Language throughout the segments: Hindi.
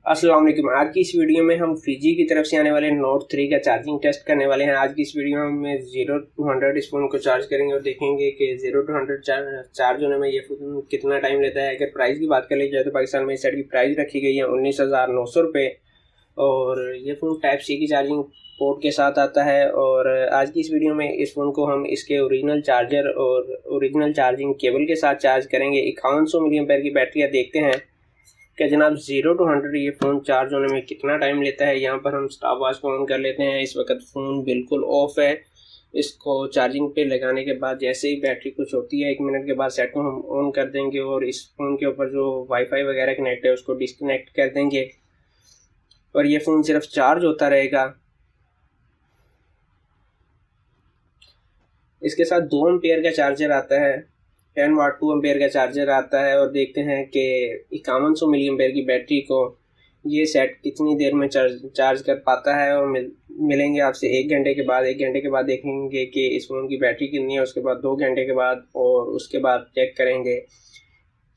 अस्सलाम वालेकुम। आज की इस वीडियो में हम फिजी की तरफ से आने वाले नोट 3 का चार्जिंग टेस्ट करने वाले हैं। आज की इस वीडियो में हम 0 to 100 इस फ़ोन को चार्ज करेंगे और देखेंगे कि 0 to 100 चार्ज होने में ये फ़ोन कितना टाइम लेता है। अगर प्राइस की बात कर ली जाए तो पाकिस्तान में इस सेट की प्राइस रखी गई है 19,900 रुपये और ये फ़ोन टाइप सी की चार्जिंग पोर्ट के साथ आता है। और आज की इस वीडियो में इस फ़ोन को हम इसके ओरिजिनल चार्जर और ओरिजिनल चार्जिंग केबल के साथ चार्ज करेंगे। 5100 मिली एम्पेयर की बैटरी। देखते हैं कि जनाब 0 to 100 ये फ़ोन चार्ज होने में कितना टाइम लेता है। यहाँ पर हम स्टॉप वॉच को ऑन कर लेते हैं। इस वक्त फ़ोन बिल्कुल ऑफ है। इसको चार्जिंग पे लगाने के बाद जैसे ही बैटरी कुछ होती है 1 मिनट के बाद सेट को हम ऑन कर देंगे और इस फ़ोन के ऊपर जो वाईफाई वगैरह कनेक्ट है उसको डिस्कनेक्ट कर देंगे और ये फ़ोन सिर्फ चार्ज होता रहेगा। इसके साथ 2 एम्पेयर का चार्जर आता है, 10 वाट 2 एम्पेयर का चार्जर आता है। और देखते हैं कि 5100 मिली एम्पेयर की बैटरी को ये सेट कितनी देर में चार्ज कर पाता है। और मिलेंगे आपसे 1 घंटे के बाद। 1 घंटे के बाद देखेंगे कि इस फ़ोन की बैटरी कितनी है। उसके बाद 2 घंटे के बाद और उसके बाद चेक करेंगे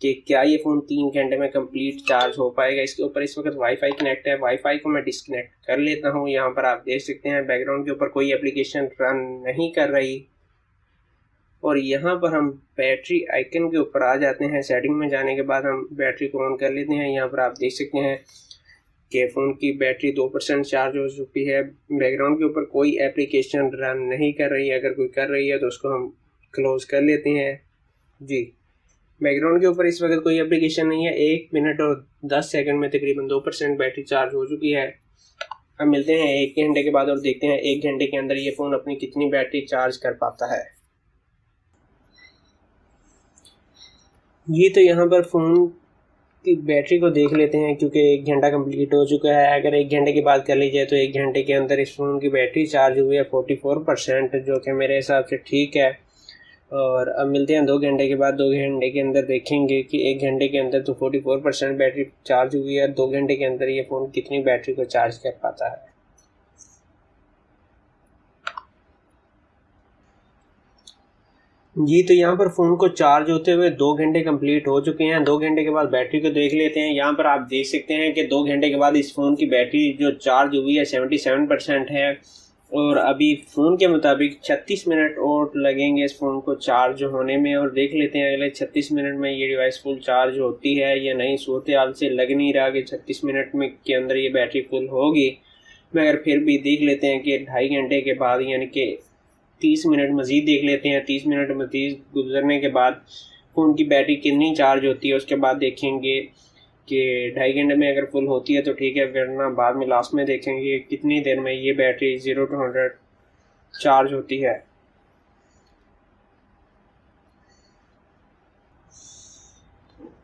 कि क्या ये फ़ोन 3 घंटे में कंप्लीट चार्ज हो पाएगा। इसके ऊपर इस वक्त वाईफाई कनेक्ट है। वाईफाई को मैं डिस्कनेक्ट कर लेता हूँ। यहाँ पर आप देख सकते हैं बैकग्राउंड के ऊपर कोई एप्लीकेशन रन नहीं कर रही। और यहाँ पर हम बैटरी आइकन के ऊपर आ जाते हैं। सेटिंग में जाने के बाद हम बैटरी को ऑन कर लेते हैं। यहाँ पर आप देख सकते हैं कि फ़ोन की बैटरी 2% चार्ज हो चुकी है। बैकग्राउंड के ऊपर कोई एप्लीकेशन रन नहीं कर रही है। अगर कोई कर रही है तो उसको हम क्लोज कर लेते हैं। जी, बैकग्राउंड के ऊपर इस वक्त कोई एप्लीकेशन नहीं है। 1 मिनट और 10 सेकंड में तकरीबन 2% बैटरी चार्ज हो चुकी है। अब मिलते हैं 1 घंटे के बाद और देखते हैं 1 घंटे के अंदर ये फ़ोन अपनी कितनी बैटरी चार्ज कर पाता है। ये तो यहाँ पर फ़ोन की बैटरी को देख लेते हैं क्योंकि 1 घंटा कंप्लीट हो चुका है। अगर 1 घंटे की बात कर ली जाए तो 1 घंटे के अंदर इस फ़ोन की बैटरी चार्ज हुई है 44%, जो कि मेरे हिसाब से ठीक है। और अब मिलते हैं 2 घंटे के बाद। 2 घंटे के अंदर देखेंगे कि 1 घंटे के अंदर तो 44% बैटरी चार्ज हुई है। 2 घंटे के अंदर ये फ़ोन कितनी बैटरी को चार्ज कर पाता है। जी, तो यहाँ पर फ़ोन को चार्ज होते हुए 2 घंटे कंप्लीट हो चुके हैं। 2 घंटे के बाद बैटरी को देख लेते हैं। यहाँ पर आप देख सकते हैं कि 2 घंटे के बाद इस फ़ोन की बैटरी जो चार्ज हुई है 77% है। और अभी फ़ोन के मुताबिक 36 मिनट और लगेंगे इस फ़ोन को चार्ज होने में। और देख लेते हैं अगले 36 मिनट में ये डिवाइस फुल चार्ज होती है या नहीं। सूरत हाल से लग नहीं रहा कि 36 मिनट में के अंदर ये बैटरी फुल होगी, मगर फिर भी देख लेते हैं कि 2.5 घंटे के बाद यानी कि 30 मिनट मज़ीद देख लेते हैं। 30 मिनट मज़ीद गुजरने के बाद फ़ोन की बैटरी कितनी चार्ज होती है उसके बाद देखेंगे कि 2.5 घंटे में अगर फुल होती है तो ठीक है, वरना बाद में लास्ट में देखेंगे कितनी देर में ये बैटरी 0 to 100 चार्ज होती है।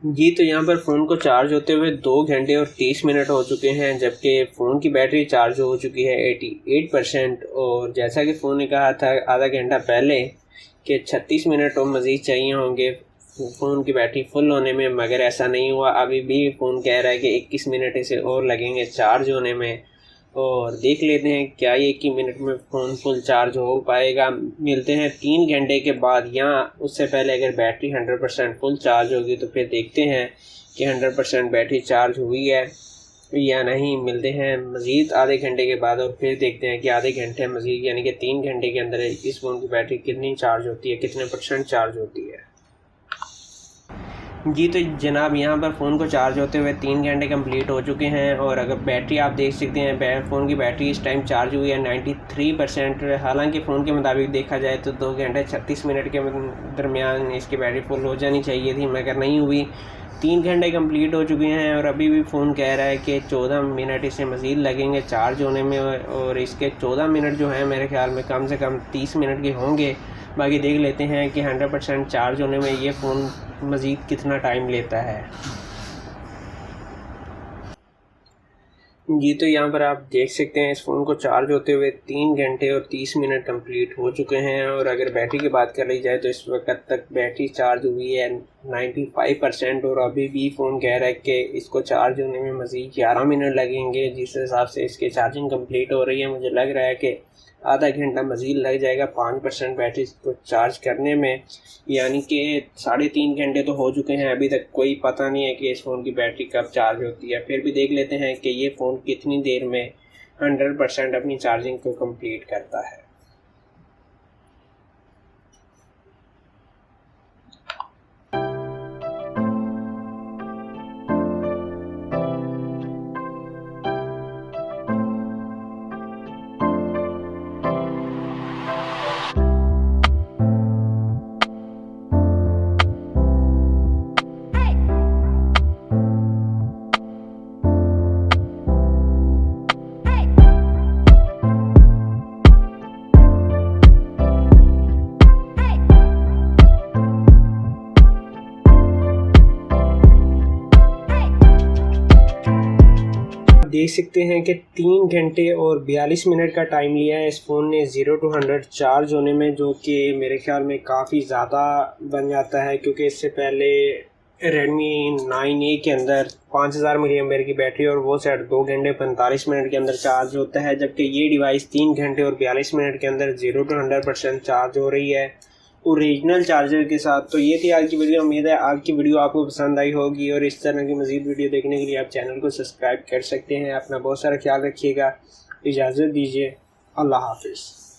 जी, तो यहाँ पर फ़ोन को चार्ज होते हुए 2 घंटे और 30 मिनट हो चुके हैं, जबकि फ़ोन की बैटरी चार्ज हो चुकी है 88%। और जैसा कि फ़ोन ने कहा था आधा घंटा पहले कि 36 मिनट और मज़ीद चाहिए होंगे फ़ोन की बैटरी फुल होने में, मगर ऐसा नहीं हुआ। अभी भी फ़ोन कह रहा है कि 21 मिनट इसे और लगेंगे चार्ज होने में। और देख लेते हैं क्या ये 21 मिनट में फ़ोन फुल चार्ज हो पाएगा। मिलते हैं 3 घंटे के बाद, या उससे पहले अगर बैटरी 100% फुल चार्ज होगी तो फिर देखते हैं कि 100% बैटरी चार्ज हुई है या नहीं। मिलते हैं मज़ीद आधे घंटे के बाद और फिर देखते हैं कि आधे घंटे मज़ीद यानी कि 3 घंटे के अंदर इस फ़ोन की बैटरी कितनी चार्ज होती है, कितने % चार्ज होती है। जी, तो जनाब यहाँ पर फ़ोन को चार्ज होते हुए 3 घंटे कंप्लीट हो चुके हैं। और अगर बैटरी आप देख सकते हैं फ़ोन की बैटरी इस टाइम चार्ज हुई है 93%। हालांकि फ़ोन के मुताबिक देखा जाए तो 2 घंटे 36 मिनट के दरमियान इसकी बैटरी फुल हो जानी चाहिए थी, मगर नहीं हुई। 3 घंटे कंप्लीट हो चुके हैं और अभी भी फ़ोन कह रहा है कि 14 मिनट इसे मज़ीद लगेंगे चार्ज होने में। और इसके 14 मिनट जो हैं मेरे ख्याल में कम से कम 30 मिनट के होंगे। बाकी देख लेते हैं कि 100% चार्ज होने में ये फ़ोन मज़ीद कितना टाइम लेता है। जी, तो यहाँ पर आप देख सकते हैं इस फ़ोन को चार्ज होते हुए 3 घंटे और 30 मिनट कंप्लीट हो चुके हैं। और अगर बैटरी की बात कर ली जाए तो इस वक्त तक बैटरी चार्ज हुई है 95%। और अभी भी फ़ोन कह रहा है कि इसको चार्ज होने में मज़ीद 11 मिनट लगेंगे। जिस हिसाब से इसकी चार्जिंग कंप्लीट हो रही है मुझे लग रहा है कि आधा घंटा मज़ीद लग जाएगा 5% बैटरी को चार्ज करने में, यानी कि 3.5 घंटे तो हो चुके हैं। अभी तक कोई पता नहीं है कि इस फ़ोन की बैटरी कब चार्ज होती है। फिर भी देख लेते हैं कि ये फ़ोन कितनी देर में 100% अपनी चार्जिंग को कंप्लीट करता है। देख सकते हैं कि 3 घंटे और 42 मिनट का टाइम लिया है इस फ़ोन ने 0 to 100 चार्ज होने में, जो कि मेरे ख्याल में काफ़ी ज़्यादा बन जाता है, क्योंकि इससे पहले Redmi 9A के अंदर 5000 mAh की बैटरी और वो सेट 2 घंटे 45 मिनट के अंदर चार्ज होता है, जबकि ये डिवाइस 3 घंटे और 42 मिनट के अंदर 0 to 100% चार्ज हो रही है ओरिजिनल चार्जर के साथ। तो ये थी आज की वीडियो। उम्मीद है आज की वीडियो आपको पसंद आई होगी, और इस तरह की मज़ीद वीडियो देखने के लिए आप चैनल को सब्सक्राइब कर सकते हैं। अपना बहुत सारा ख्याल रखिएगा। इजाज़त दीजिए। अल्लाह हाफिज़।